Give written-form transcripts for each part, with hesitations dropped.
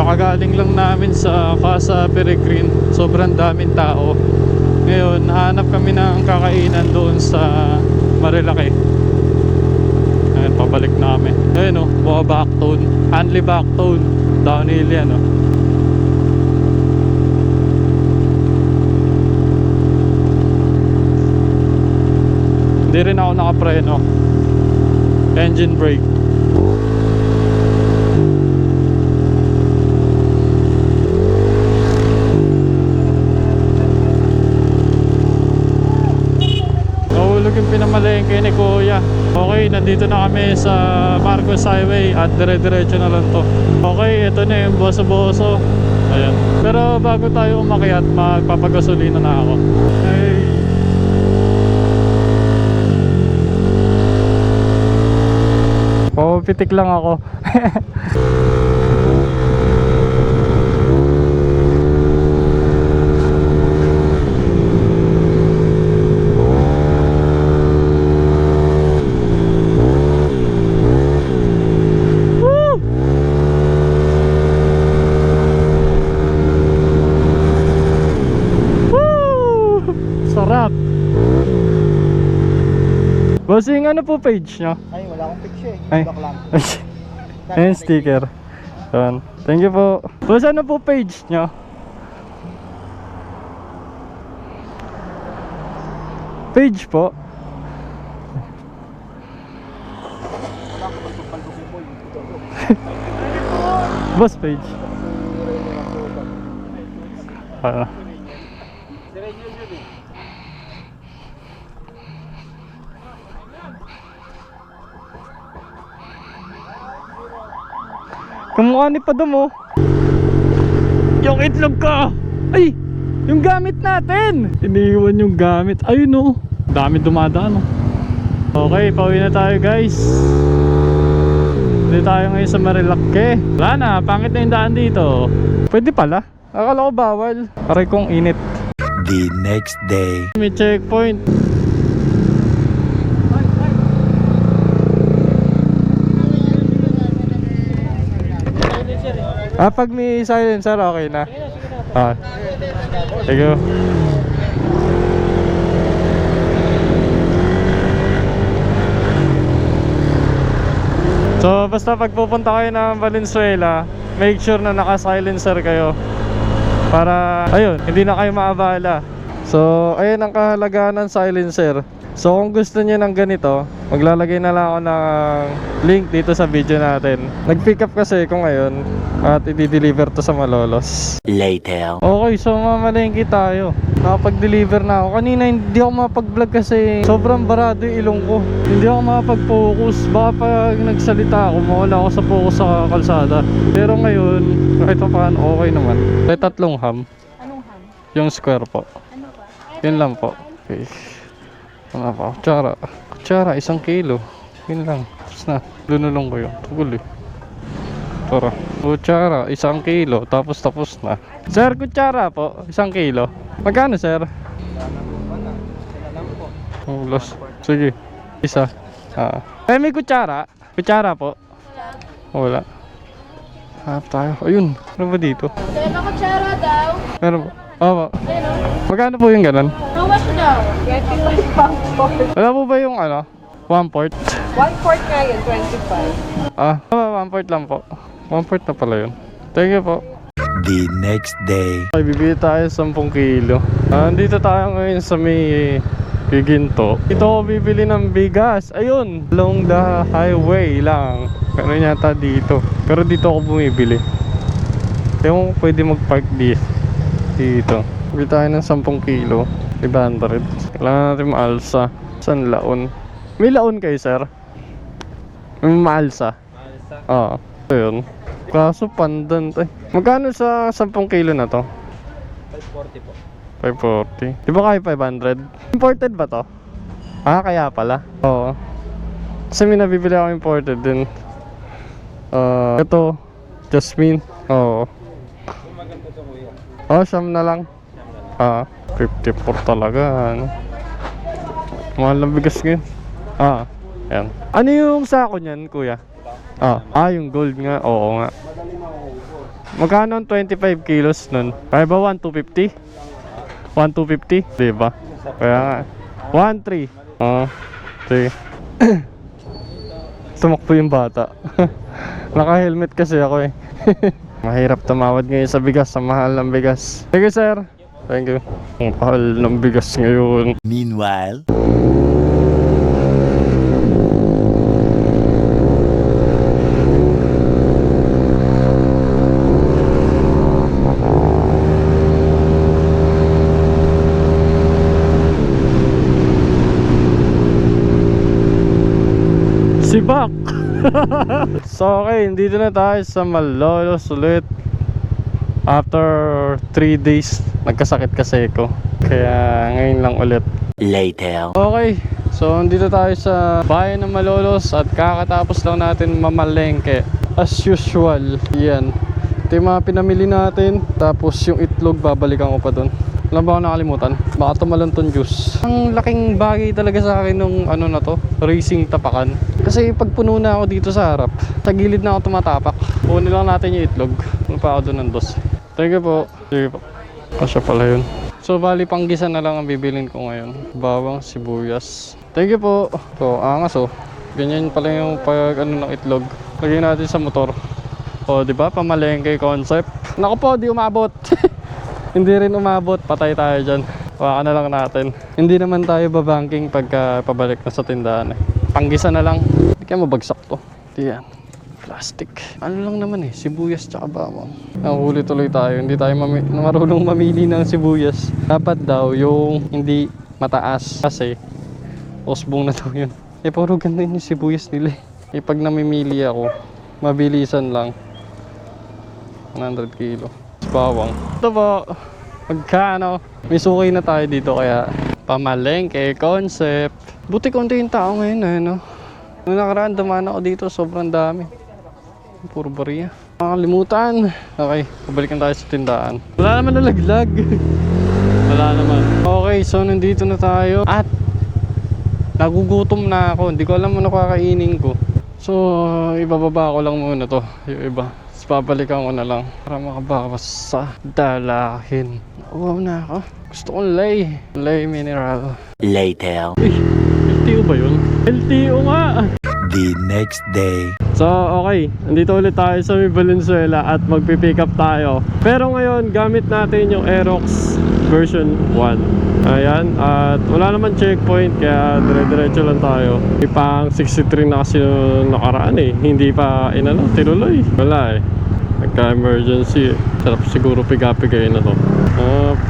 Kakagaling lang namin sa Casa Peregrine. Sobrang daming tao. Ngayon, hanap kami ng kakainan doon sa Marilaki. Ayun, pabalik namin. Ayun o, buka Backtone. Hanley Backtone. Downhill yan o. Hindi rin ako nakapreno. Engine brake. Nahulog yung pinamalengke ni Kuya. Okay, nandito na kami sa Marcos Highway at dire-diretso na lang to. Okay, ito na yung boso-boso. Ayan. Pero bago tayo umakyat, magpapagasolina na ako. Hey. Pitik lang ako. Sarap. Bossing, ano po page nyo? Ay, wala akong picture eh. Ay. Block lang. Ayun, sticker. Yan. Thank you po. Boss, ano po page nyo? Page po. Boss page. Ah. Kamukha ni Padam oh. Yung itlog ko. Ay! Yung gamit natin! Iniiwan yung gamit. Ayun oh. Dami dumadaan oh. Okay, pauwi na tayo guys. Hindi tayo ngayon sa Marilaki. Wala na, pangit na yung daan dito. Pwede pala. Akala ko bawal. Aray kong init. The next day. May checkpoint. Pag may silencer, okay na. Thank you. So, basta pag pupunta kayo ng Valenzuela, make sure na naka-silencer kayo. Para, ayun, hindi na kayo maabala. So, ayun ang kahalagaan ng silencer. So, kung gusto niyo ng ganito, maglalagay na lang ako ng link dito sa video natin. Nag-pick up kasi ko ngayon at i-deliver to sa Malolos. Later. Okay, so mamalengke tayo. Nakapag-deliver na ako. Kanina hindi ako mapag-vlog kasi sobrang barado yung ilong ko. Hindi ako makapag-focus. Baka pag nagsalita ako, mawala ako sa focus sa kalsada. Pero ngayon, kahit pa paano, okay naman. May 3 ham. Anong ham? Yung square po. Ano ba? Yun lang po. Okay. Ano pa? Kutsara. Kutsara, 1 kilo. Yun lang. Tapos na. Lunulong ko yun. Tugol eh. Tara. Kutsara, 1 kilo. Tapos na. Sir, kutsara po. 1 kilo. Magkano sir? Oh, loss. Sige. 1. May kutsara. Kutsara po. Wala. Hanap tayo. Ayun. Ano ba dito? Sir, kutsara daw. Meron po. Opo. Ayun o. Magkano po yung ganun? How much daw? 25 Wala po ba yung ano? 1/4? 1/4 nga yun, 25. 1/4 lang po. 1/4 na pala yun. Thank you po. The next day. Ay, bibili tayo 10 kilo. Andito tayo ngayon sa may Giginto. Ito ako bibili ng bigas. Ayun, along the highway lang. Pero yata dito. Pero dito ako bumibili. Kaya pwede mag-park dito. Bibili tayo ng 10 kilo. 500. Kailangan natin maalsa. Saan laon? May laon kayo, sir? May maalsa? Maalsa? Oo. Ito yun. Kaso pandan. Ay. Magkano sa 10 kilo na to? 540 po. 540. Di ba kayo 500? Imported ba to? Kaya pala. Oo. Kasi may nabibili ako imported din. Ito. Jasmine. Oo. Siyam na lang. 54 talaga. Ano? Mahal ng bigas ngayon. Yan. Ano yung sako niyan, kuya? Yung gold nga. Oo nga. Magkano ang 25 kilos nun? Kaya ba 1,250? 1,250? Diba? Kaya nga. 1,300. Sige. Tumakbo yung bata. Naka-helmet kasi ako eh. Mahirap tumawad ngayon sa bigas, sa mahal ng bigas. Thank you, sir. Thank you. Ang mahal ng bigas ngayon. Meanwhile, Sibak! So okay, dito na tayo sa Malolos ulit. After 3 days, nagkasakit kasi ko. Kaya ngayon lang ulit. later. Okay, so dito tayo sa bayan ng Malolos at kakatapos lang natin mamalengke. As usual, yan. Ito yung mga pinamili natin. Tapos yung itlog, babalikan ko pa dun. Alam ba ako nakalimutan? Baka tumalon juice. Ang laking bagay talaga sa akin nung ano na to, racing tapakan. Kasi pag puno na ako dito sa harap, sa gilid na ako tumatapak. Kunin lang natin yung itlog. Ano pa ako dun ng dos. Thank you po. Sige po. Kasya pala yun. So bali panggisa na lang ang bibilin ko ngayon. Bawang, sibuyas. Thank you po. So angas oh. Ganyan pala yung pag ano ng itlog. Lagyan natin sa motor. O di ba pamalengke concept. Naku po, di umabot. Hindi rin umabot, patay tayo dyan. Baka na lang natin. Hindi naman tayo babanking pagka pabalik na sa tindahan eh. Panggisa na lang. Hindi kaya mabagsak to. Diyan. Plastic. Ano lang naman eh, sibuyas tsaka bawang. Nahuli tuloy tayo. Hindi tayo marunong mamili ng sibuyas. Dapat daw yung hindi mataas. Kasi osbong na daw yun. Eh puro ganda yung sibuyas nila eh. Pag namimili ako, mabilisan lang. 100 kilo. Bawang. Ito po, magkano? May suki na tayo dito kaya pamalengke concept. Buti konti yung tao ngayon eh, no? Nung nakaraan, dumaan ako dito, sobrang dami. Puro bariya. Nakalimutan. Okay, pabalikan tayo sa tindahan. Wala naman nalaglag. Wala naman. Okay, so nandito na tayo at nagugutom na ako. Hindi ko alam ano kakainin ko. So, ibababa ko lang muna to, yung iba. Babalikan ko na lang para makabawas sa dalahin. Wow na ako. Gusto kong lay. Lay mineral. Later. Uy, LTO ba yun? LTO nga! The next day. So, okay. Nandito ulit tayo sa may Valenzuela at magpipick up tayo. Pero ngayon, gamit natin yung Aerox version 1. Ayan. At wala naman checkpoint kaya dire-diretso lang tayo. Ipang 63 na kasi yung nakaraan eh. Hindi pa tinuloy. Wala eh. Nagka-emergency eh. Sarap siguro piga-pigay na to.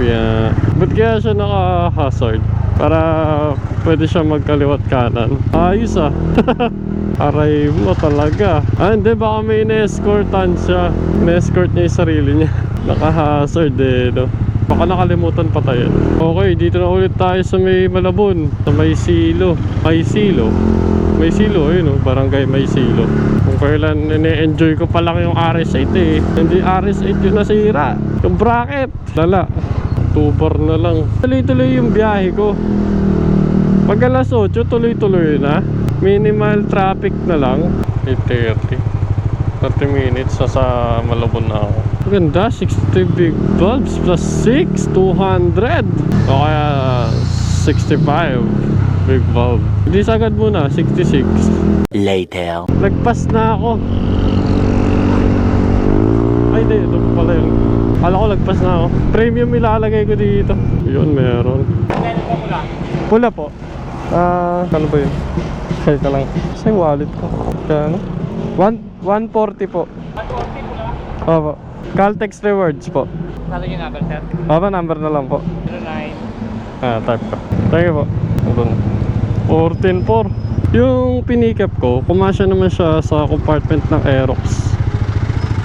Pia. Ba't kaya siya naka-hazard? Para pwede siya magkaliwat kanan. Ayos ah. Aray mo talaga. Hindi, baka may in-escortan siya. In-escort niya yung sarili niya. Naka-hazard eh, no? Baka nakalimutan pa tayo. Okay, dito na ulit tayo sa may Malabon. Sa may Silo. May Silo. May Silo, ayun oh. Barangay May Silo. Kung kailan ine-enjoy ko pa lang yung RS8 eh. Hindi RS8 yung nasira. Yung bracket. Lala. Tubar na lang. Tuloy-tuloy yung biyahe ko. Pag alas 8, tuloy-tuloy na. Minimal traffic na lang. 8:30. 30 minutes sa Malabon na ako. Maganda, 60 big bulbs plus 6, 200. O kaya 65 big bulb. Hindi sagad muna, 66. Later. Nagpas na ako. Ay hindi, ito pala yun. Kala ko lagpas na ako. Premium ilalagay ko dito. Yun, meron. Pula po. Ano ba yun? Kahit na lang. Sa wallet ko. Kaya ano? 140 po. 140 po lang? Opo. Caltex Rewards po. Nalagay yung number, sir? Opo, number na lang po. 09. Type ko. Thank you po. Ito na. 14.4. Yung pinikap ko, kumasya naman siya sa compartment ng Aerox.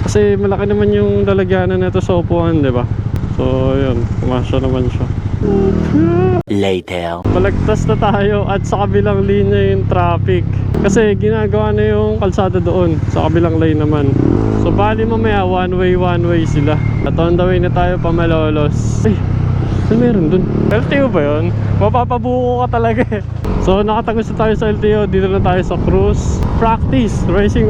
Kasi malaki naman yung lalagyanan nito sa upuan, di ba? So, yun. Kumasya naman siya. Later. Malagtas na tayo at sa kabilang linya yung traffic. Kasi ginagawa na yung kalsada doon. Sa kabilang lane naman. So bali mamaya one way sila. At on the way na tayo pa Malolos. Ay, Ano meron dun? LTO ba yun? Mapapabuko ka talaga eh. So nakatagos na tayo sa LTO. Dito na tayo sa cruise practice. Racing.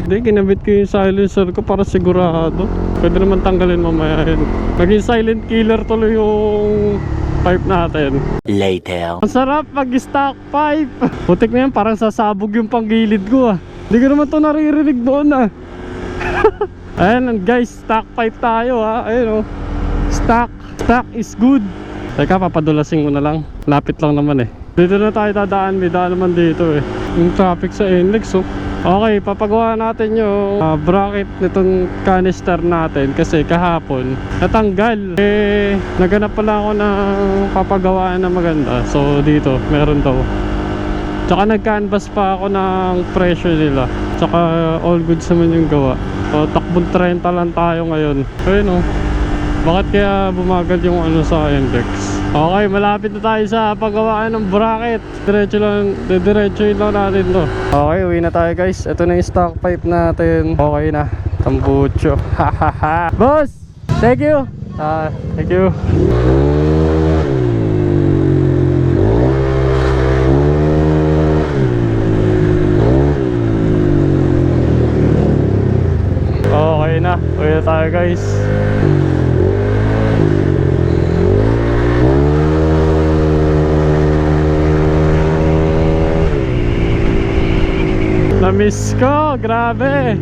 Hindi, kinabit ko yung silencer ko para sigurado. Pwede naman tanggalin mamaya yun. Naging silent killer tuloy yung pipe natin. Later. Ang sarap pag stock pipe. Putik na yan, parang sasabog yung panggilid ko ah. Hindi ko naman to naririnig doon ah. Ayan guys, stock pipe tayo ha. Ayun oh. Stock is good. Teka, papadulasin ko na lang. Lapit lang naman eh. Dito na tayo dadaan, may daan naman dito eh. Yung traffic sa NLEX oh. Okay, papagawa natin yung bracket nitong canister natin kasi kahapon natanggal. Eh, naganap pala ako ng papagawaan na maganda. So dito, meron daw. Tsaka nag-canvas pa ako ng presyo nila. Tsaka all goods naman yung gawa. So takbong 30 lang tayo ngayon. Ayun oh. Bakit kaya bumagal yung ano sa index? Okay, malapit na tayo sa paggawaan ng bracket. Diretso lang natin to. Okay, uwi na tayo guys. Ito na yung stock pipe natin. Okay na. Tambucho. Hahaha. Boss! Thank you! Thank you. Okay na. Uwi na tayo guys. Na-miss ko, grabe.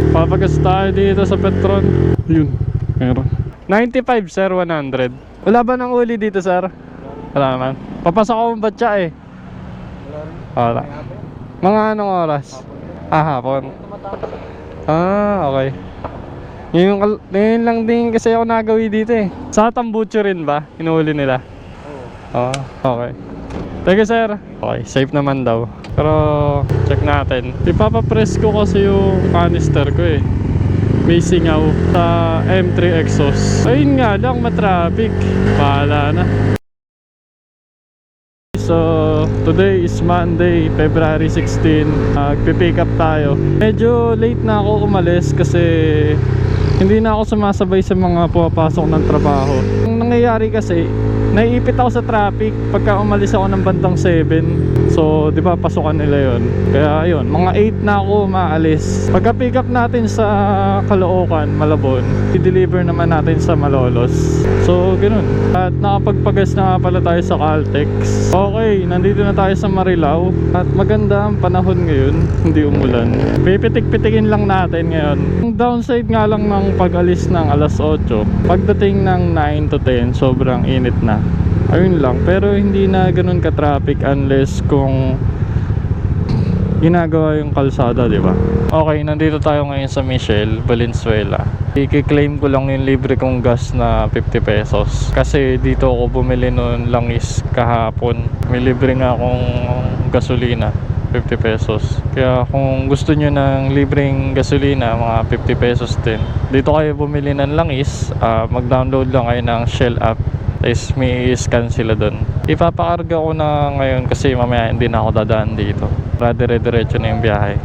Papagas tayo dito sa Petron. Yun, meron 95 sir, 100. Wala ba ng uli dito sir? Wala naman. Papasok akong batya eh. Wala. Mga anong oras? Hapon. Okay. Ngayon lang din kasi ako nagawi dito eh. Sa Tambucho rin ba? Inuuli nila? Oo. Okay. Thank you sir. Okay, safe naman daw. Pero check natin. Ipapapress ko kasi yung canister ko eh. May singaw sa M3 exhaust. Ayun nga lang, matraffic. Bahala na. So today is Monday, February 16. Pick up tayo. Medyo late na ako umalis kasi hindi na ako sumasabay sa mga pumapasok ng trabaho. Ang nangyayari kasi, naiipit ako sa traffic pagka umalis ako ng bandang 7. So, di ba, pasukan nila yon. Kaya ayun, mga 8 na ako maalis. Pagka pick up natin sa Caloocan, Malabon, i-deliver naman natin sa Malolos. So, ganun. At nakapagpagas na nga pala tayo sa Caltex. Okay, nandito na tayo sa Marilao. At maganda ang panahon ngayon, hindi umulan. Pipitik-pitikin lang natin ngayon. Ang downside nga lang ng pag-alis ng alas 8, pagdating ng 9 to 10, sobrang init na. Ayun lang, pero hindi na ganun ka-traffic unless kung ginagawa yung kalsada, di ba? Okay, nandito tayo ngayon sa Michelle, Valenzuela. I-claim ko lang yung libre kong gas na 50 pesos. Kasi dito ako bumili noon langis kahapon. May libre nga akong gasolina, 50 pesos. Kaya kung gusto nyo ng libreng gasolina, mga 50 pesos din. Dito kayo bumili ng langis, mag-download lang kayo ng Shell app. Tapos may scan sila doon. Ipapakarga ko na ngayon kasi mamaya hindi na ako dadaan dito. Para dire-diretso na yung biyahe.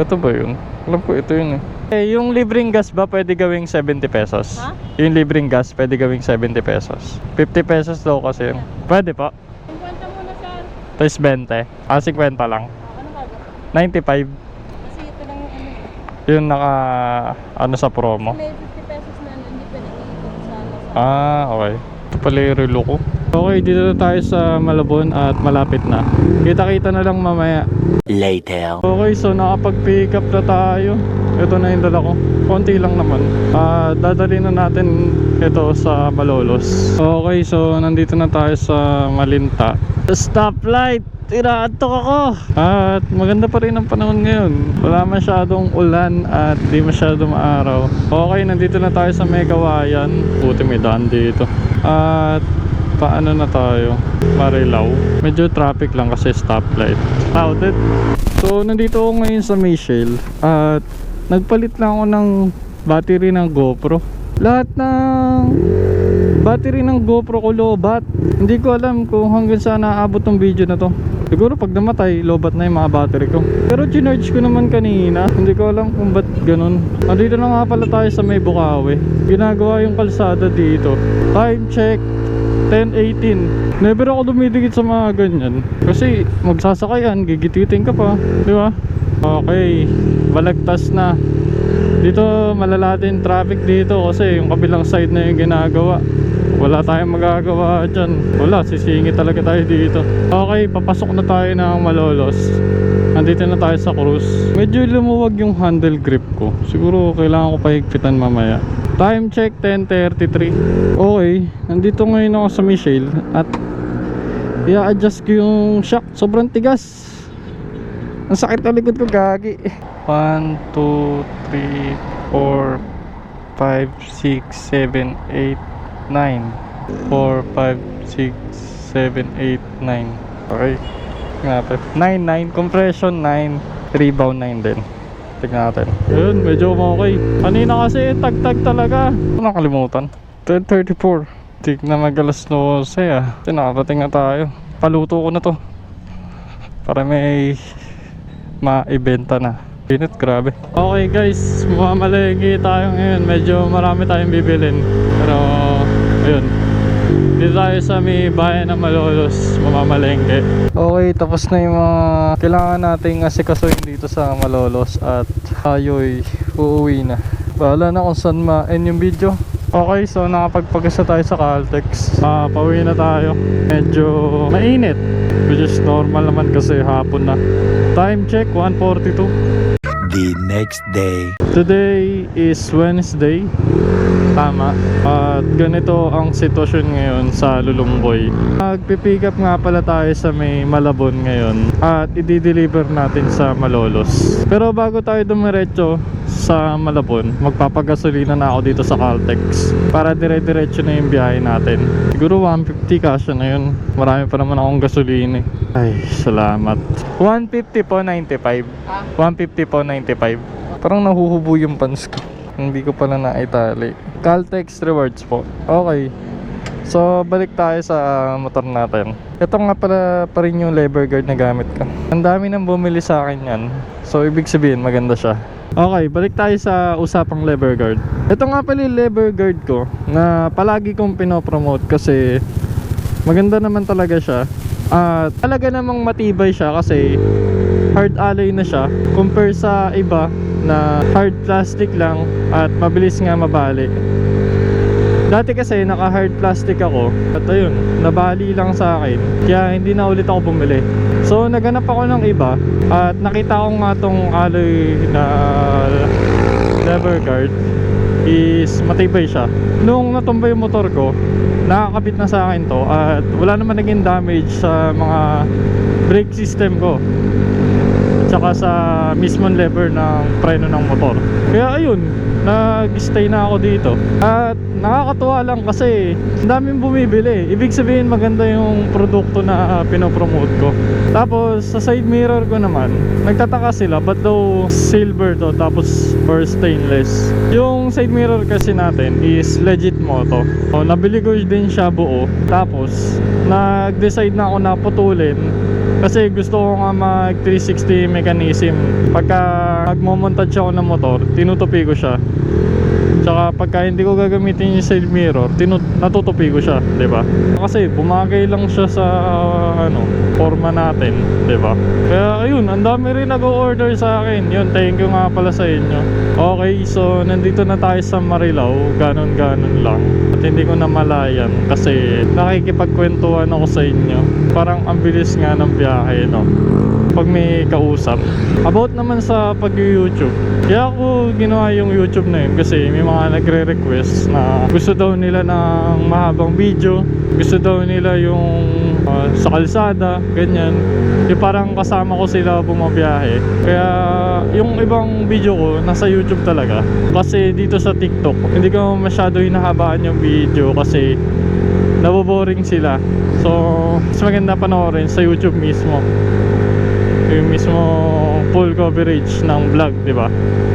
Ito ba yun? Alam ko ito yun eh. Yung libreng gas ba pwede gawing 70 pesos? Ha? Yung libreng gas pwede gawing 70 pesos. 50 pesos daw kasi yun. Pwede pa. 50 muna sir. Tapos 20. 50 lang. Ano ka? 95. Kasi ito lang yung ano. Yung naka ano sa promo. May 50 pesos na ano, hindi pwede iikot sa Okay. Ito pala yung relo ko. Okay, dito na tayo sa Malabon at malapit na. Kita-kita na lang mamaya. Later. Okay, so nakapag-pick up na tayo. Ito na yung dala ko. Konti lang naman. Dadali na natin ito sa Malolos. Okay, so nandito na tayo sa Malinta. Stoplight! Tinaantok ako! At maganda pa rin ang panahon ngayon. Wala masyadong ulan at di masyadong araw. Okay, nandito na tayo sa Megawayan. Buti may daan dito. At paano na tayo? Marilao. Medyo traffic lang kasi stoplight. Crowded. So nandito ako ngayon sa Michelle. At nagpalit lang ako ng battery ng GoPro. Lahat ng battery ng GoPro ko lobat. Hindi ko alam kung hanggang saan naabot tong video na to. Siguro pag namatay, lobat na yung mga battery ko. Pero chinarge ko naman kanina. Hindi ko alam kung ba't ganun. Andito na nga pala tayo sa may Bukawi. Ginagawa yung kalsada dito. Time check 10:18. Never ako dumidikit sa mga ganyan. Kasi magsasakayan, gigititin ka pa, di ba? Okay, balagtas na. Dito malala din traffic dito kasi yung kabilang side na yung ginagawa. Wala tayong magagawa dyan. Wala, sisingit talaga tayo dito. Okay, papasok na tayo ng Malolos. Nandito na tayo sa cruise. Medyo lumuwag yung handle grip ko. Siguro kailangan ko pahigpitan mamaya. Time check 10:33. Okay, nandito ngayon ako sa Michelle at i-adjust ko yung shock. Sobrang tigas. Ang sakit na likod ko, gagi. 1, 2, 3, 4, 5, 6, 7, 8, 9. 4, 5, 6, 7, 8, 9. Okay. Tingnan natin. 9, 9. Compression 9. Rebound 9 din. Tingnan natin. Ayun, medyo okay. Kanina kasi tag-tag talaga. Nakalimutan. 10:34. Tik na mag-alas 12 ah. Kasi nakarating na tayo. Paluto ko na to. Para may maibenta na. Pinit, grabe. Okay guys, mamamalengke tayo ngayon. Medyo marami tayong bibilin. Pero, ayun. Dito tayo sa may bayan ng Malolos, mamamalengke. Okay, tapos na yung mga kailangan nating asikasuhin dito sa Malolos. At tayo'y uuwi na. Bahala na kung saan ma-end yung video. Okay, so nakapagpagasa tayo sa Caltex. Pauwi na tayo. Medyo mainit, which is normal naman kasi hapon na. Time check 1:42. The next day. Today is Wednesday. Tama. At ganito ang sitwasyon ngayon sa Lulumboy. Magpipick up nga pala tayo sa may Malabon ngayon at i-deliver natin sa Malolos. Pero bago tayo dumiretso sa Malabon, magpapagasolina na ako dito sa Caltex para dire-diretso na yung biyahe natin. Siguro 150 kasya na yun. Marami pa naman akong gasolina. Ay, salamat. 150 po 95. 150 po 95. Parang nahuhubo yung pants ko. Hindi ko pala naitali. Caltex rewards po. Okay. So balik tayo sa motor natin. Ito nga pala pa rin yung lever guard na gamit ko. Ang dami nang bumili sa akin yan. So ibig sabihin maganda siya. Okay, balik tayo sa usapang lever guard. Ito nga pala yung lever guard ko na palagi kong pinopromote kasi maganda naman talaga siya. At talaga namang matibay siya kasi hard alloy na siya compare sa iba na hard plastic lang at mabilis nga mabali. Dati kasi naka hard plastic ako at ayun, nabali lang sa akin kaya hindi na ulit ako bumili. So naghanap ako ng iba at nakita ko nga tong alloy na lever guard is matibay siya. Nung natumba yung motor ko, nakakabit na sa akin to at wala naman naging damage sa mga brake system ko tsaka sa mismong lever ng preno ng motor. Kaya ayun, nag-stay na ako dito. At nakakatuwa lang kasi ang daming bumibili. Ibig sabihin maganda yung produkto na pinopromote ko. Tapos sa side mirror ko naman, nagtataka sila ba't daw silver to tapos or stainless. Yung side mirror kasi natin is legit moto. So, nabili ko din siya buo. Tapos nag-decide na ako na putulin kasi gusto ko nga mag 360 mechanism. Pagka nagmo-montage ako ng motor, tinutupi ko siya. Tsaka pagka hindi ko gagamitin yung side mirror, natutupi ko siya, 'di ba? Kasi bumagay lang siya sa forma natin, 'di ba? Kaya ayun, ang dami rin nag-o-order sa akin. Yun, thank you nga pala sa inyo. Okay, so nandito na tayo sa Marilao, ganon-ganon lang. At hindi ko na malayan kasi nakikipagkwentuhan ako sa inyo. Parang ang bilis nga ng biyahe, no? pag may kausap. About naman sa pag-YouTube, kaya ako ginawa yung YouTube na yun kasi may mga nagre-request na gusto daw nila ng mahabang video, gusto daw nila yung sa kalsada, ganyan. Yung parang kasama ko sila bumabiyahe. Kaya yung ibang video ko nasa YouTube talaga. Kasi dito sa TikTok, hindi ko masyado hinahabaan yung video kasi naboboring sila. So, mas maganda panoorin sa YouTube mismo. Yung mismo full coverage ng vlog, di ba?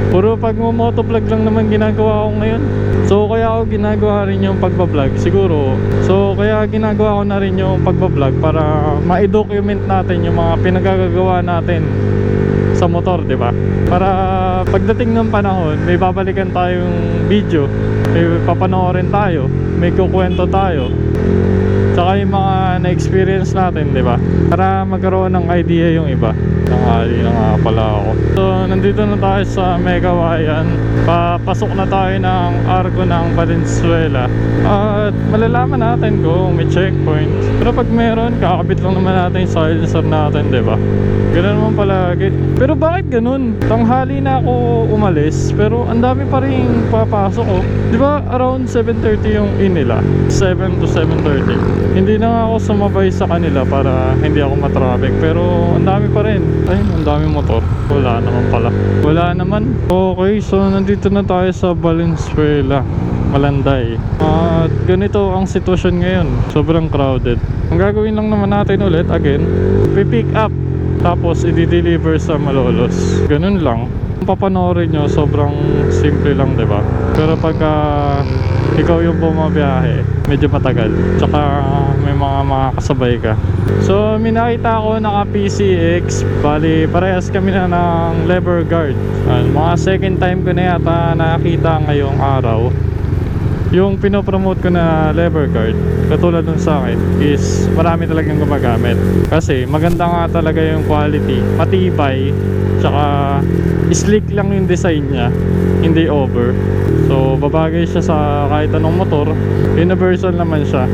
Puro pag motovlog lang naman ginagawa ko ngayon. So, kaya ako ginagawa rin yung pagbablog siguro. So, kaya ginagawa ko na rin yung pagbablog para ma-document natin yung mga pinagagawa natin sa motor, di ba? Para pagdating ng panahon, may babalikan tayong video, may papanoorin tayo, may kukwento tayo. Tsaka yung mga na-experience natin, di ba? Para magkaroon ng idea yung iba. Nanghali na nga pala ako. So, nandito na tayo sa Megawayan. Papasok na tayo ng Arco ng Valenzuela. At malalaman natin kung may checkpoint. Pero pag meron, kakabit lang naman natin yung silencer natin, di ba? Ganun naman palagi. Pero bakit ganun? Tanghali na ako umalis, pero ang dami pa rin papasok ko. Di ba around 7:30 yung in nila? 7 to 7:30. Hindi na nga ako sumabay sa kanila para hindi ako matraffic. Pero ang dami pa rin. Ay, ang dami motor. Wala naman pala. Wala naman. Okay, so nandito na tayo sa Valenzuela, Malanday. At ganito ang sitwasyon ngayon. Sobrang crowded. Ang gagawin lang naman natin ulit, again, pick up. Tapos i-deliver sa Malolos. Ganun lang. Kung papanoorin nyo, sobrang simple lang, diba? Pero pagka ikaw yung bumabiyahe, medyo matagal. Tsaka may mga makakasabay ka. So, may nakita ako naka PCX. Bali, parehas kami na ng lever guard. Mga second time ko na yata nakita ngayong araw. Yung pinopromote ko na lever guard, katulad nun sa akin, is marami talagang gumagamit. Kasi maganda nga talaga yung quality, matibay, tsaka slick lang yung design niya, hindi over. So babagay siya sa kahit anong motor. Universal naman siya.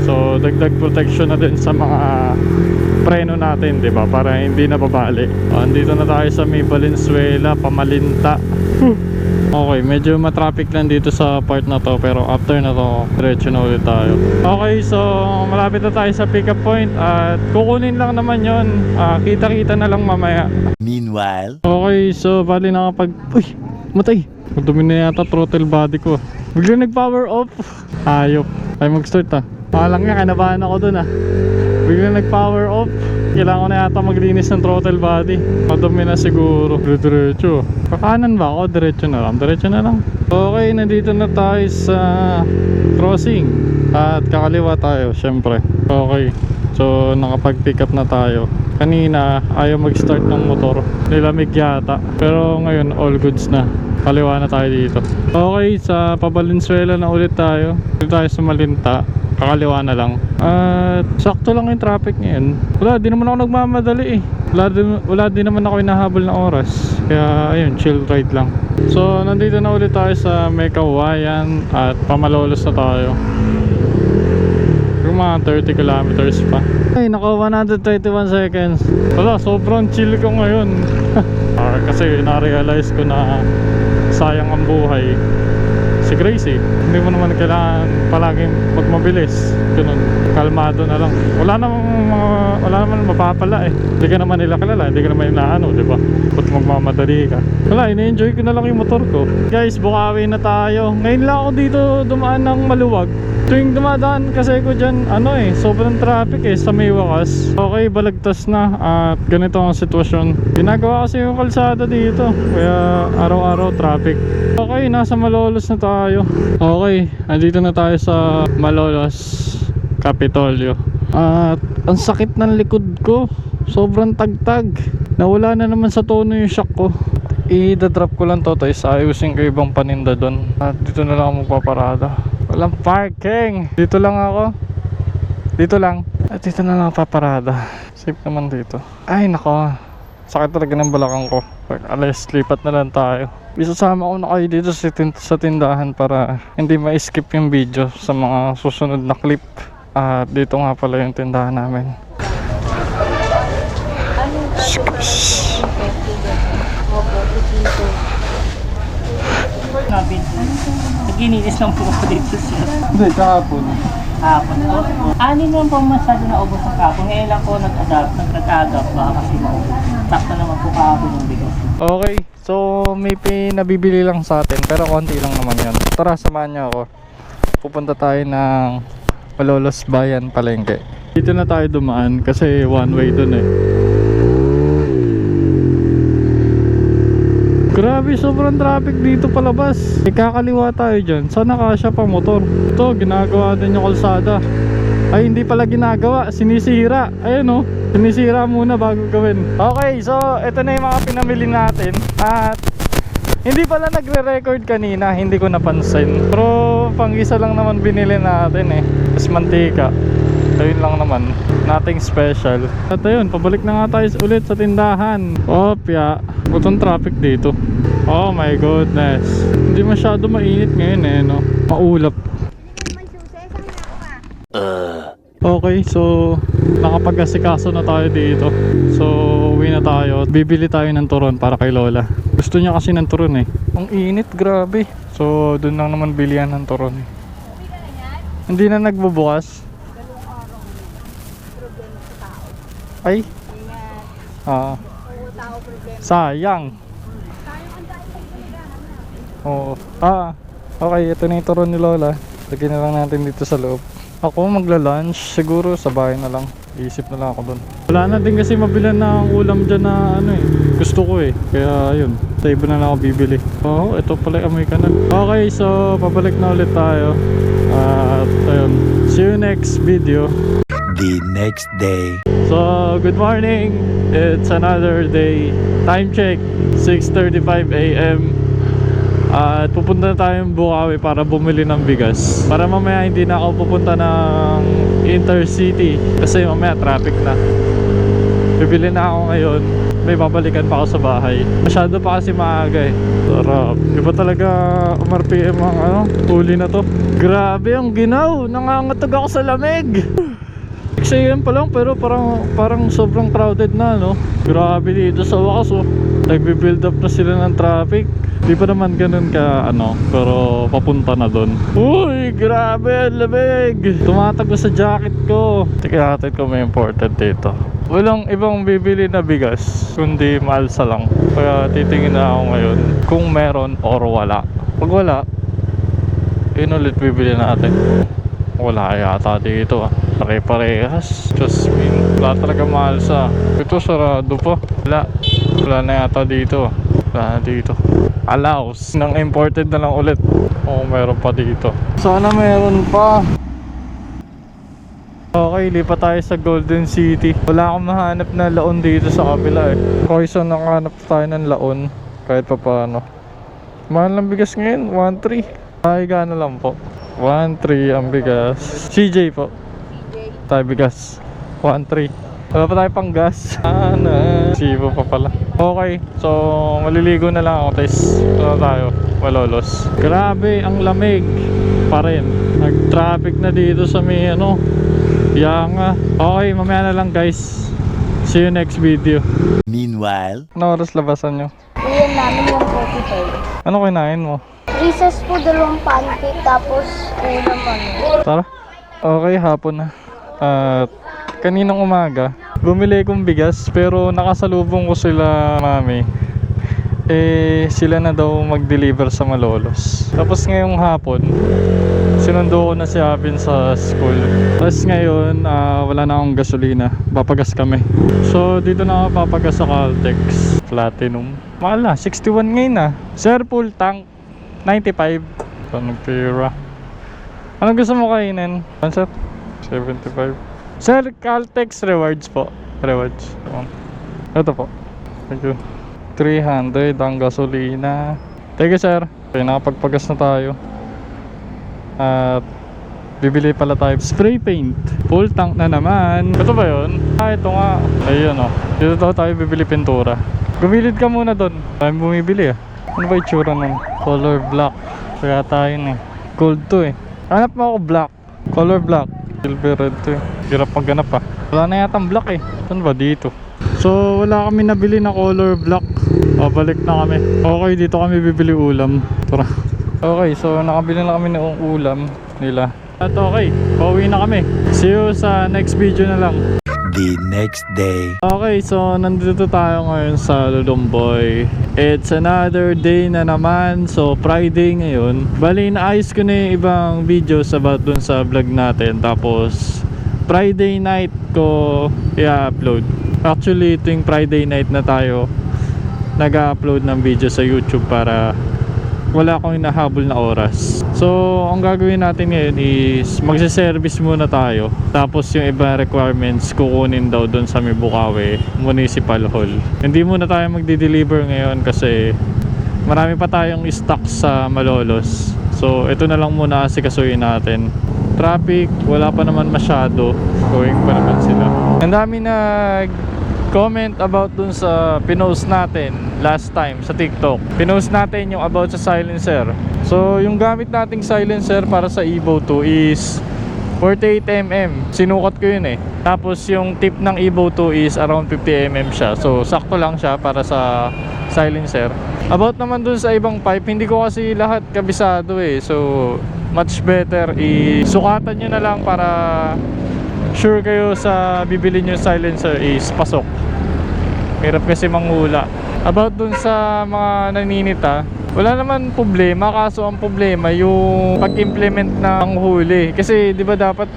So dagdag protection na din sa mga preno natin, 'di ba? Para hindi nababali. Andito na tayo sa may Valenzuela, Pamalinta. Okay, medyo matraffic lang dito sa part na to, pero after na to, diretso na ulit tayo. Okay, so malapit na tayo sa pick up point at kukunin lang naman yon. Kita-kita na lang mamaya. Meanwhile, Okay, so bali nakapag... Uy! Matay! Madumi na yata throttle body ko. Bigla nag-power off. Ayop. Ay mag-start Palang nga, kanabahan ako dun Bigla nag-power off. Kailangan ko na yata maglinis ng throttle body. Madumi na siguro. Diretso. Kakanan ba ako? Diretso na lang. Diretso na lang. Okay, nandito na tayo sa crossing. At kakaliwa tayo, syempre. Okay. So, nakapag-pick up na tayo. Kanina, ayaw mag-start ng motor. Nilamig yata. Pero ngayon, all goods na. Kaliwa na tayo dito. Okay, sa Valenzuela na ulit tayo. Dito tayo sa Malinta. Kakaliwa na lang. At sakto lang yung traffic ngayon. Wala, di naman ako nagmamadali Wala din naman ako hinahabol na oras. Kaya ayun, chill ride lang. So nandito na ulit tayo sa Megawayan at Pamalolos na tayo. Yung mga 30 kilometers pa. Ay, naka 131 seconds. Wala, sobrang chill ko ngayon. Kasi na-realize ko na sayang ang buhay. Si Gracie, hindi mo naman kailangan palaging magmabilis. Ganun, kalmado na lang. Wala naman mapapala Hindi ka naman nila kilala, hindi ka naman inaano, di ba? Ba't magmamadali ka? Wala, ina-enjoy ko na lang yung motor ko. Guys, Bukawi na tayo. Ngayon lang ako dito dumaan ng maluwag. Tuwing dumadaan kasi ko dyan, sobrang traffic sa may wakas. Okay, balagtas na at ganito ang sitwasyon. Ginagawa kasi yung kalsada dito, kaya araw-araw traffic. Okay, nasa Malolos na tayo. Okay, andito na tayo sa Malolos, Kapitolyo. At ang sakit ng likod ko, sobrang tagtag. Nawala na naman sa tono yung shock ko. I-drop ko lang to, tapos ayusin ko ibang paninda doon. At dito na lang ako magpaparada. Walang parking. Dito lang ako. Dito lang. At dito na lang paparada. Safe naman dito. Ay nako, sakit talaga ng balakang ko. Alas, lipat na lang tayo. Isasama ko na kayo dito sa tindahan para hindi ma-skip yung video sa mga susunod na clip. At dito nga pala yung tindahan namin. Opo, dito. Nag-ininis lang po ako dito siya. Hindi, kahapon. Hapon po. Anin lang po masyado na ubos ang kahapon. Ngayon lang po nag-adapt, baka kasi maubos. Takto naman po kahapon yung bigas. Okay, so may pinabibili lang sa atin pero konti lang naman yan. Tara, samahan niyo ako. Pupunta tayo ng Malolos Bayan Palengke. Dito na tayo dumaan kasi one way dun eh. Grabe, sobrang traffic dito palabas. Ikakaliwa tayo dyan. Sana kasya pa motor. Ito, ginagawa din yung kalsada. Ay, hindi pala ginagawa. Sinisira. Ayun o. Sinisira muna bago gawin. Okay, so ito na yung mga pinamili natin. At hindi pala nagre-record kanina. Hindi ko napansin. Pero pang isa lang naman binili natin eh. Tapos mantika. Ayun lang naman. Nothing special. At ayun, pabalik na nga tayo ulit sa tindahan. Opya. Butong traffic dito. Oh my goodness. Hindi masyado mainit ngayon eh, no? Maulap. Okay, so nakapag-asikaso na tayo dito. So uwi na tayo. Bibili tayo ng turon para kay Lola. Gusto niya kasi ng turon eh. Ang init, grabe. So doon lang naman bilihan ng turon eh. Hindi na nagbubukas. Ay. Sayang. Oo. Okay, ito na yung turon ni Lola. Lagyan na lang natin dito sa loob. Ako magla-lunch, siguro sa bahay na lang. Iisip na lang ako dun. Wala na din kasi mabilan ng ulam dyan na ano eh. Gusto ko eh. Kaya yun, sa iba na lang ako bibili. Oo, ito pala amoy kanal. Okay, so pabalik na ulit tayo. At ayun, see you next video. The next day. So, good morning. It's another day. Time check, 6:35 AM. At pupunta na tayong Bukawi para bumili ng bigas. Para mamaya hindi na ako pupunta ng intercity kasi mamaya traffic na. Bibili na ako ngayon. May babalikan pa ako sa bahay. Masyado pa kasi maaga eh. Sarap. Iba talaga RPM ang huli na to. Grabe ang ginaw. Nangangatog ako sa lamig. 6 AM pa lang pero parang sobrang crowded na, no? Grabe dito sa wakas, oh. Nagbe-build up na sila ng traffic. Di pa naman ganun ka pero papunta na doon. Uy, grabe, lamig. Tumatago sa jacket ko. Tika natin kung may imported dito. Walang ibang bibili na bigas kundi maalsa lang. Kaya titingin na ako ngayon kung meron or wala. Pag wala, yun ulit bibili natin. Wala yata dito pare-parehas. Just wala talaga maalsa. Ito sarado pa. Wala na yata dito. Wala na dito. Allows ng imported na lang ulit. Oo, meron pa dito. Sana meron pa. Okay, lipat tayo sa Golden City. Wala akong mahanap na laon dito sa kabila eh. Okay, so nakahanap tayo ng laon. Kahit pa paano. Mahal ng bigas ngayon, 1.3. Ay, gano'n lang po. 1.3 ang bigas. CJ po. Tayo bigas. 1.3. Wala pa tayo pang gas. Sibo pa pala. Okay, so maliligo na lang ako. Tapos tayo, Malolos. Grabe, ang lamig pa rin. Nag-traffic na dito sa may Yanga. Okay, mamaya na lang guys. See you next video. Meanwhile, Ano oras labasan nyo? Uyan namin 145. Ano kinain mo? Recess po, 2 pancake, tapos ulam Tara. Okay, hapon na. At kaninang umaga bumili kong bigas pero nakasalubong ko sila mami. Sila na daw mag-deliver sa Malolos. Tapos ngayong hapon sinundo ko na si Abin sa school. Tapos ngayon wala na akong gasolina. Papagas kami. So dito na ako papagas sa Caltex Platinum. Mahal na, 61 ngayon na. Sir, full tank 95. So nagpira. Anong gusto mo kainin? Sir? 75. Sir, Caltex rewards po. Rewards. Ito po. Thank you. 300 ang gasolina. Thank you, sir. Okay, nakapagpagas na tayo. At bibili pala tayo spray paint. Full tank na naman. Ito ba yun? Ito nga. Ayun o. Dito daw tayo bibili pintura. Gumilid ka muna doon. Tayo bumibili Ano ba itsura nun? Color black. Kaya tayo eh. Gold to eh. Hanap mo ako black. Color black. Silver red to eh. Hirap maghanap Wala na yatang black eh. Saan ba dito? So wala kami nabili na color block. Balik na kami. Okay, dito kami bibili ulam. Tara. Okay, so nakabili na kami ng ulam nila. At okay, pauwi na kami. See you sa next video na lang. The next day. Okay, so nandito tayo ngayon sa Lulumboy. It's another day na naman. So Friday ngayon. Bali, naayos ko na yung ibang videos about dun sa vlog natin. Tapos Friday night ko i-upload. Actually, ito yung Friday night na tayo nag-upload ng video sa YouTube para wala akong hinahabol na oras. So ang gagawin natin ngayon is magse-service muna tayo. Tapos yung ibang requirements kukunin daw doon sa Bukawi Municipal Hall. Hindi muna tayo magde-deliver ngayon kasi marami pa tayong stock sa Malolos. So ito na lang muna asikasuhin natin. Traffic, wala pa naman masyado. Going pa naman sila. Ang dami comment about dun sa pinost natin last time sa TikTok. Pinost natin yung about sa silencer. So yung gamit nating silencer para sa Evo 2 is 48mm. Sinukat ko yun eh. Tapos yung tip ng Evo 2 is around 50mm siya. So sakto lang siya para sa silencer. About naman dun sa ibang pipe, hindi ko kasi lahat kabisado eh. So much better isukatan nyo na lang para sure kayo sa bibili nyo silencer is pasok. Hirap kasi manghula. About dun sa mga naninita, wala naman problema, kaso ang problema yung pag-implement ng huli. Kasi di ba dapat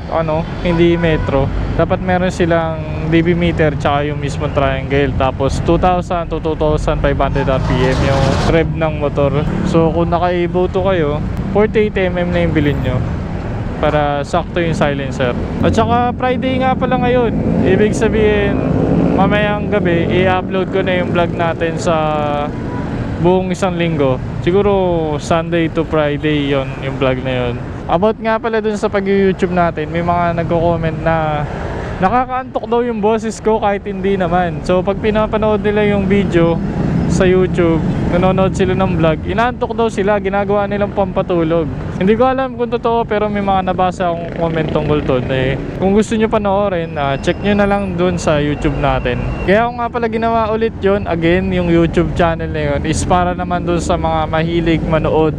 hindi metro, dapat meron silang dB meter tsaka yung mismo triangle. Tapos 2,000 to 2,500 RPM yung rev ng motor. So kung naka-Evo 2 kayo, 48mm na yung bilhin nyo para sakto yung silencer. At saka Friday nga pala ngayon. Ibig sabihin mamayang gabi i-upload ko na yung vlog natin sa buong isang linggo. Siguro Sunday to Friday yon yung vlog na yon. About nga pala dun sa pag-YouTube natin, may mga nagko-comment na nakakaantok daw yung boses ko kahit hindi naman. So pag pinapanood nila yung video sa YouTube, nanonood sila ng vlog, inaantok daw sila, ginagawa nilang pampatulog. Hindi ko alam kung totoo, pero may mga nabasa akong comment tungkol doon eh. Kung gusto nyo panoorin, check nyo na lang doon sa YouTube natin. Kaya ako nga pala ginawa ulit yon, again, yung YouTube channel na yun is para naman doon sa mga mahilig manood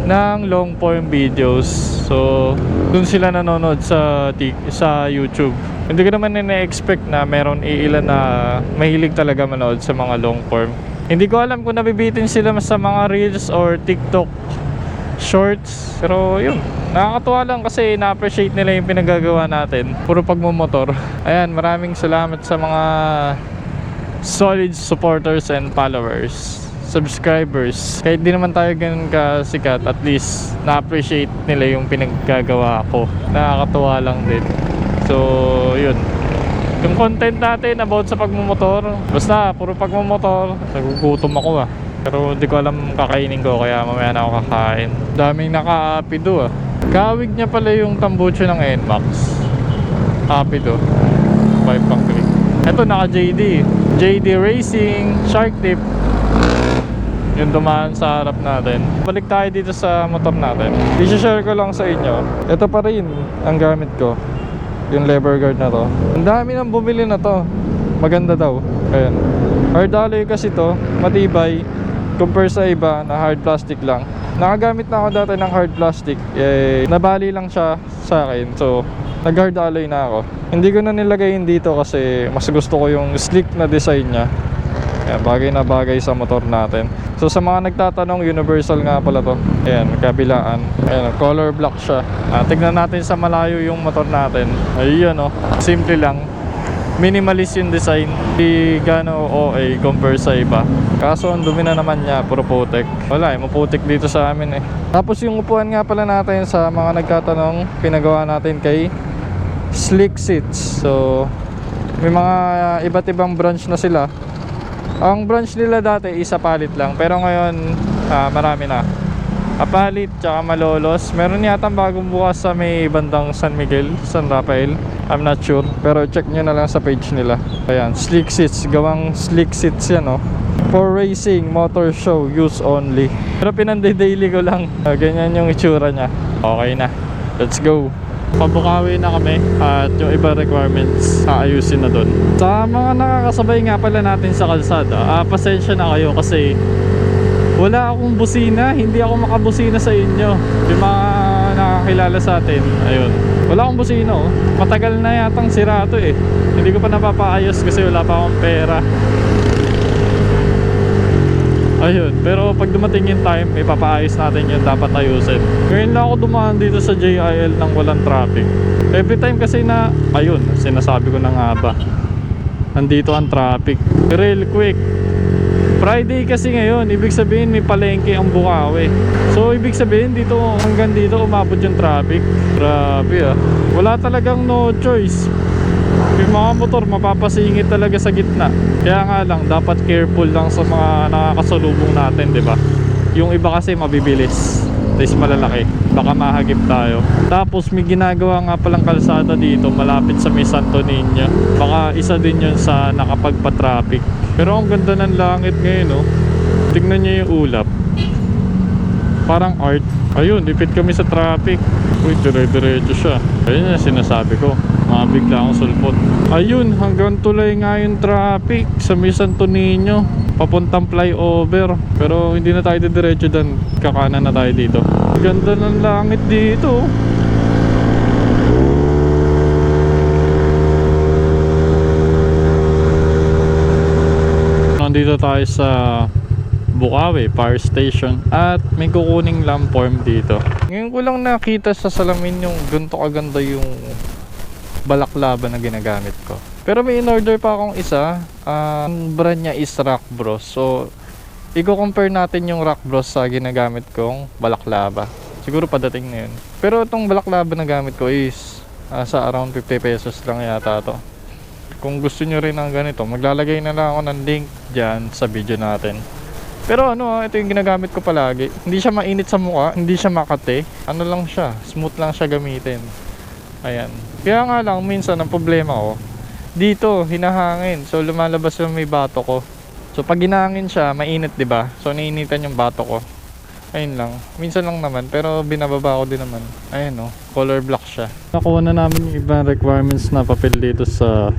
ng long form videos. So doon sila nanonood sa YouTube. Hindi ko naman na-expect na meron iilan na mahilig talaga manood sa mga long form. Hindi ko alam kung nabibitin sila sa mga reels or TikTok shorts. Pero yun, nakakatuwa lang kasi na-appreciate nila yung pinagagawa natin. Puro pagmumotor. Ayan, maraming salamat sa mga solid supporters and followers, subscribers. Kahit di naman tayo ganun kasikat, at least na-appreciate nila yung pinaggagawa ko. Nakakatuwa lang din. So yun, yung content natin about sa pagmumotor, basta puro pagmumotor. Nagugutom ako pero hindi ko alam kakainin ko, kaya mamaya na ako kakain. Daming naka-apido Kawig niya pala yung tambucho ng NMAX. Apido 5 pang click. Ito naka JD Racing, Shark Tip. Yung dumaan sa harap natin. Balik tayo dito sa motor natin. I-share ko lang sa inyo. Ito pa rin ang gamit ko, yung lever guard na to. Ang dami nang bumili na to. Maganda daw. Ayan. Hard alloy kasi to, matibay compare sa iba na hard plastic lang. Nakagamit na ako dati ng hard plastic, nabali lang siya sa akin. So nag hard alloy na ako. Hindi ko na nilagay dito kasi mas gusto ko yung slick na design niya. Ayan, bagay na bagay sa motor natin. So sa mga nagtatanong, universal nga pala to. Ayan, kabilaan. Ayan, color block siya. Tignan natin sa malayo yung motor natin. Ayun simple lang. Minimalist yung design. Di gano OA compare sa iba. Kaso ang dumi na naman niya, puro putik. Wala maputik dito sa amin Tapos yung upuan nga pala natin, sa mga nagtatanong, pinagawa natin kay Slick Seats. So may mga iba't ibang branch na sila. Ang branch nila dati isa palit lang, pero ngayon marami na. Apalit tsaka Malolos. Meron yata bagong bukas sa may bandang San Miguel, San Rafael, I'm not sure, pero check nyo na lang sa page nila. Ayan, Slick Seats, gawang Slick Seats yan for racing, motor show, use only. Pero pinandi-daily ko lang. Ganyan yung itsura nya. Okay na, let's go. Pabukawi na kami at yung iba requirements aayusin na doon. Sa mga nakakasabay nga pala natin sa kalsada, pasensya na kayo kasi wala akong busina, hindi ako makabusina sa inyo. Yung mga nakakilala sa atin, ayun. Wala akong busina oh. Matagal na yatang sira to eh. Hindi ko pa napapaayos kasi wala pa akong pera. Ayun, pero pag dumating yung time, ipapaayos natin yun, dapat ayusin. Ngayon lang ako dumaan dito sa JIL nang walang traffic. Every time kasi na, ayun, sinasabi ko na nga ba, nandito ang traffic. Real quick. Friday kasi ngayon, ibig sabihin may palengke ang Bukawi. So ibig sabihin dito, hanggang dito umabot yung traffic. Grabe ah. Wala talagang no choice. Yung mga motor mapapasingit talaga sa gitna. Kaya nga lang, dapat careful lang sa mga nakakasalubong natin, di ba? Yung iba kasi mabibilis, tapos malalaki, baka mahagip tayo. Tapos may ginagawa nga palang kalsada dito malapit sa may Santo Niño. Baka isa din yun sa nakapagpa-traffic. Pero ang ganda ng langit ngayon, oh. Tignan nyo yung ulap, parang art. Ayun, ipit kami sa traffic. Uy, dire-diretso siya. Ayun na sinasabi ko, mabigla akong sulpot. Ayun, hanggang tulay nga yung traffic sa may Santo Niño, papuntang flyover. Pero hindi na tayo diretso dyan, kakanan na tayo dito. Ganda ng langit dito. Nandito tayo sa Bukawi Fire Station at may kukuning lang form dito. Ngayon ko lang nakita sa salamin yung ganito kaganda yung balaklava na ginagamit ko. Pero may in-order pa akong isa. Ang brand niya is Rock Bros. So i-compare natin yung Rock Bros sa ginagamit kong balaklava. Siguro padating na yun. Pero itong balaklava na gamit ko is sa around 50 pesos lang yata to. Kung gusto nyo rin ng ganito, maglalagay na lang ako ng link dyan sa video natin. Pero ito yung ginagamit ko palagi. Hindi siya mainit sa mukha, hindi siya makate. Ano lang siya, smooth lang siya gamitin. Ayan. Kaya nga lang, minsan ang problema ko, dito, hinahangin. So lumalabas yung may bato ko. So pag hinahangin siya, mainit, 'di ba? So nainitan yung bato ko. Ayun lang. Minsan lang naman, pero binababa ko din naman. Ayun color black siya. Nakuha na namin yung ibang requirements na papel dito sa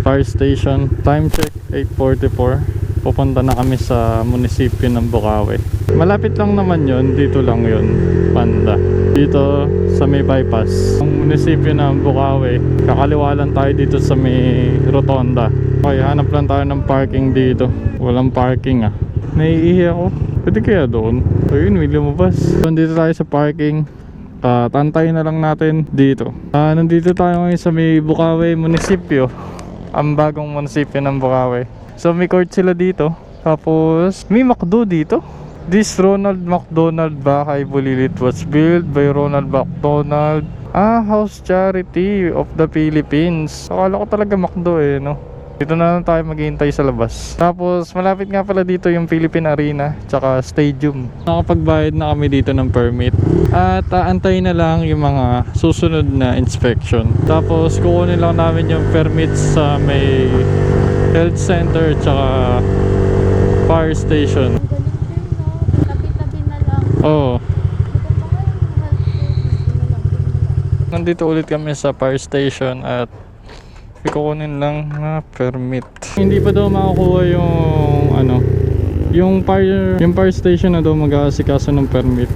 fire station. Time check 8:44. Pupunta na kami sa munisipyo ng Bukawi. Malapit lang naman yun, dito lang yun, banda. Dito sa may bypass. Ang munisipyo ng Bukawi, kakaliwa lang tayo dito sa may rotonda. Okay, hanap lang tayo ng parking dito. Walang parking ah. Naiihi ako. Pwede kaya doon? Ayun, may lumabas. Nandito tayo sa parking. Tantay na lang natin dito. Nandito tayo ngayon sa may Bukawi munisipyo. Ang bagong munisipyo ng Bukawi. So may court sila dito. Tapos may McDo dito. This Ronald McDonald Bahay Bulilit was built by Ronald McDonald, House Charity of the Philippines. Akala ko talaga McDo no. Dito na lang tayo maghihintay sa labas. Tapos malapit nga pala dito yung Philippine Arena tsaka Stadium. Nakapagbayad na kami dito ng permit. At aantayin na lang yung mga susunod na inspection. Tapos kukunin lang namin yung permits sa may health center tsaka fire station. Tabi-tabi na lang. Oo. Maganda nga yung health. Nandito ulit kami sa fire station at kukunin lang na permit. Hindi pa daw makukuha yung fire station na daw mag-aasikaso ng permit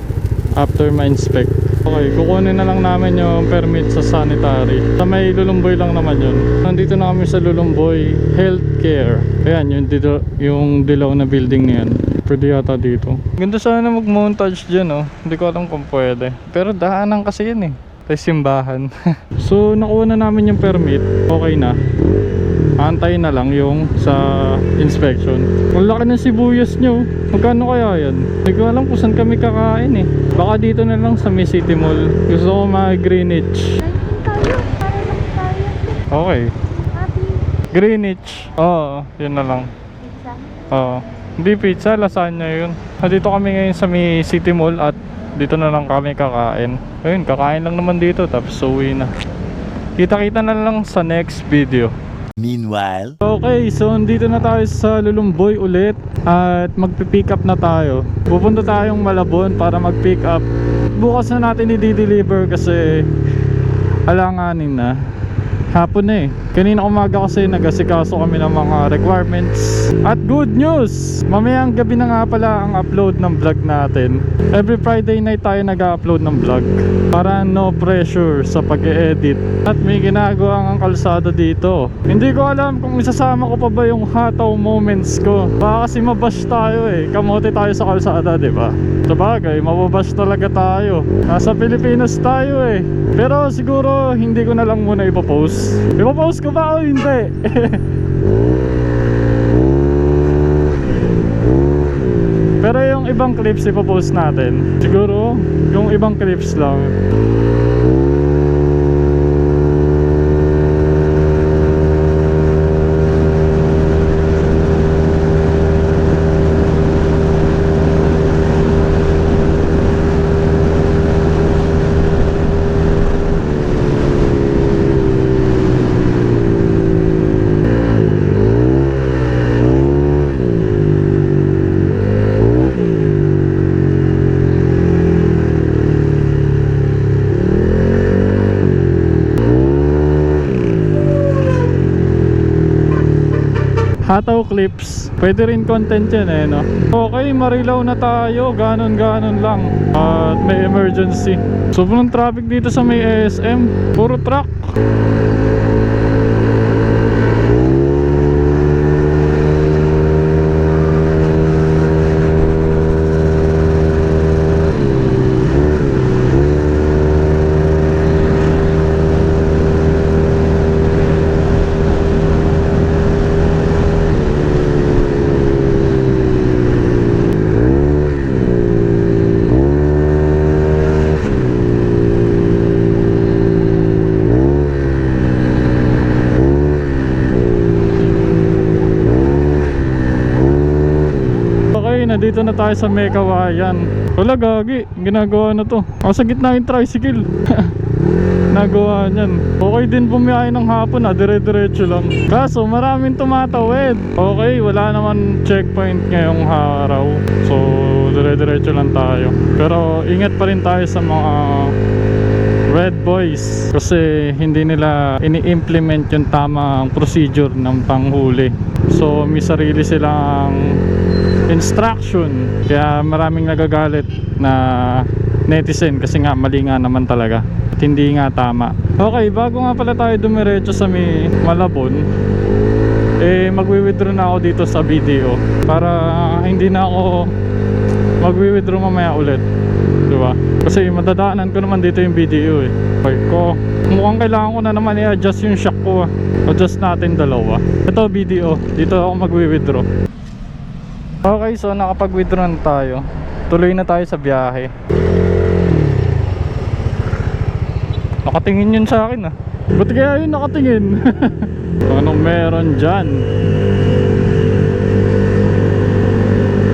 after ma-inspect. Okay, kukunin na lang namin yung permit sa sanitary. Sa may Lulumboy lang naman yun. Nandito na kami sa Lulumboy Healthcare. Ayan, yung dilaw na building na yan. Pwede yata dito. Ganda sana mag-montage dyan Hindi ko alam kung pwede. Pero daanan kasi yan Tapos simbahan. So nakuha na namin yung permit. Okay na. Antayin na lang yung sa inspection. Ang laki ng sibuyas nyo. Magkano kaya yan? Hindi ko alam kung saan kami kakain Baka dito na lang sa may City Mall. Gusto ko mag-Greenwich. Tayo, para lang tayo. Okay. Ate, Greenwich. Oo, yun na lang. pizza. Oo. Hindi pizza, lasagna yun. Dito kami ngayon sa may City Mall at dito na lang kami kakain. Ayun, kakain lang naman dito tapos uwi na. Kita-kita na lang sa next video. Meanwhile, Okay, so dito na tayo sa Lulumboy ulit at magpi-pick up na tayo. Pupunta tayong Malabon para mag-pick up. Bukas na natin i-deliver kasi alanganin na. Hapon na eh. Kanina umaga kasi nag-asikaso kami ng mga requirements. At good news! Mamayang gabi na nga pala ang upload ng vlog natin. Every Friday night tayo nag-upload ng vlog para no pressure sa pag-e-edit. At may ginagawa ang kalsada dito. Hindi ko alam kung isasama ko pa ba yung hataw moments ko. Baka kasi mabash tayo eh. Kamote tayo sa kalsada, diba? Sabagay, mababash talaga tayo. Nasa Pilipinas tayo eh. Pero siguro hindi ko na lang muna ipopost. Ipopost ko ba o hindi? Pero yung ibang clips ipopost natin. Siguro yung ibang clips lang. Hataw clips, pwede rin content yan eh, no? Okay, Marilaw na tayo, ganon lang. At may emergency. Sobrang traffic dito sa may SM, puro truck. Nandito na tayo sa Mekawayan. Wala gagi, ginagawa na to. Ako sa gitna yung tricycle. Nagawa niyan. Okay din bumiyahe ng hapon dire-diretso lang. Kaso maraming tumatawid. Okay, wala naman checkpoint ngayong araw. So dire-diretso lang tayo. Pero ingat pa rin tayo sa mga red boys. Kasi hindi nila ini-implement yung tamang procedure ng panghuli. So may sarili silang instruction, kaya maraming nagagalit na netizen kasi nga mali nga naman talaga at hindi nga tama. Okay, bago nga pala tayo dumiretso sa may Malabon, eh magwi-withdraw na ako dito sa video para hindi na ako magwi-withdraw mamaya ulit, diba? Kasi madadaanan ko naman dito yung video eh. Okay ko, mukhang kailangan ko na naman i-adjust yung shock ko. Adjust natin dalawa. Ito video, dito ako magwi-withdraw. Okay, so nakapag-withdraw na tayo. Tuloy na tayo sa biyahe. Nakatingin yun sa akin ah. Ba't kaya yun nakatingin? Anong meron dyan?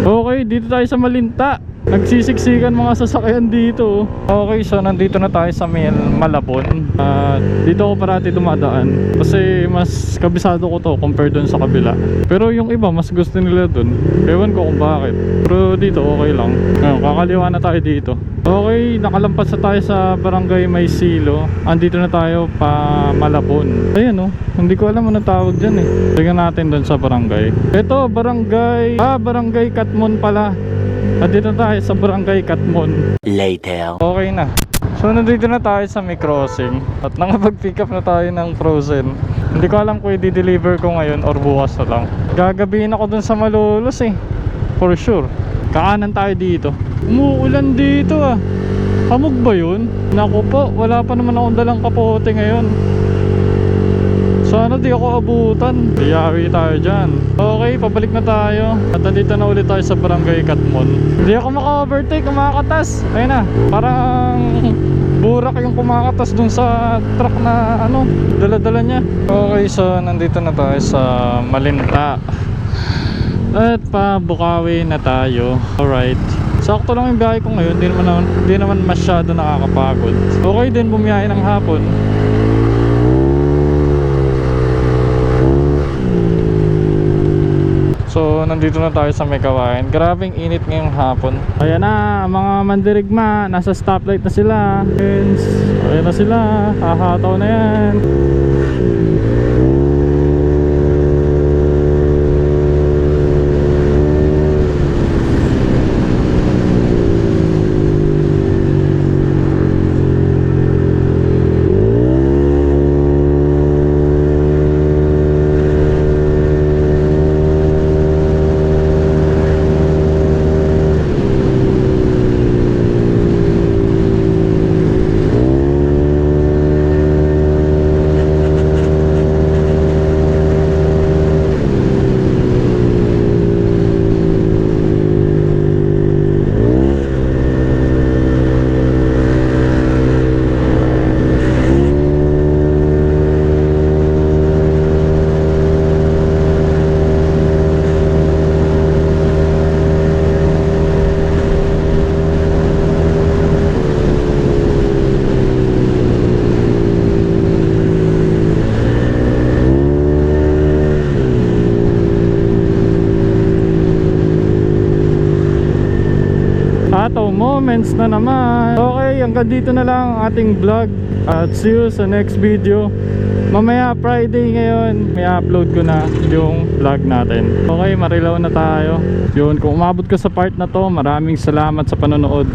Okay, dito tayo sa Malinta. Nagsisiksikan mga sasakyan dito. Okay, so nandito na tayo sa Malabon. Dito ako parati dumadaan kasi mas kabisado ko to compare dun sa kabila. Pero yung iba mas gusto nila dun. Ewan ko kung bakit. Pero dito okay lang. Ngayon, kakaliwa na tayo dito. Okay, nakalampas na tayo sa Barangay Maysilo. Andito na tayo pa Malabon. Ayan oh, hindi ko alam ano tawag dyan eh. Tingnan natin dun sa barangay. Ito, Barangay Katmon pala. At dito tayo sa Barangay Katmon. Later. Okay na. So nandito na tayo sa may crossing. At nakapag-pick up na tayo ng frozen. Hindi ko alam kung i-deliver ko ngayon or bukas na lang. Gagabihin ako dun sa Malolos eh. For sure. Kakanan tayo dito. Umuulan dito ah. Hamog ba yun? Naku po, wala pa naman akong dalang kapote ngayon. Sana di ako abutan. Iyawi tayo dyan. Okay, pabalik na tayo. At nandito na ulit tayo sa Barangay Katmon. Hindi ako maka-overtake, kumakatas. Ayun na, parang burak yung kumakatas dun sa truck na ano, dala-dala niya. Okay, so nandito na tayo sa Malinta. At pa Bukawi na tayo. Alright. Sakto lang yung biyahe ko ngayon. Di naman masyado nakakapagod. Okay din bumiyahe ng hapon. So nandito na tayo sa Mekawayan. Grabing init ngayong hapon. Ayan na, mga mandirigma, nasa stoplight na sila. Ayan na sila, hahataw na yan. Ataw moments na naman. Okay, hanggang dito na lang ang ating vlog at see you sa next video. Mamaya Friday ngayon, may upload ko na yung vlog natin. Okay, marilaw na tayo. Yun, kung umabot ka sa part na to, maraming salamat sa panonood.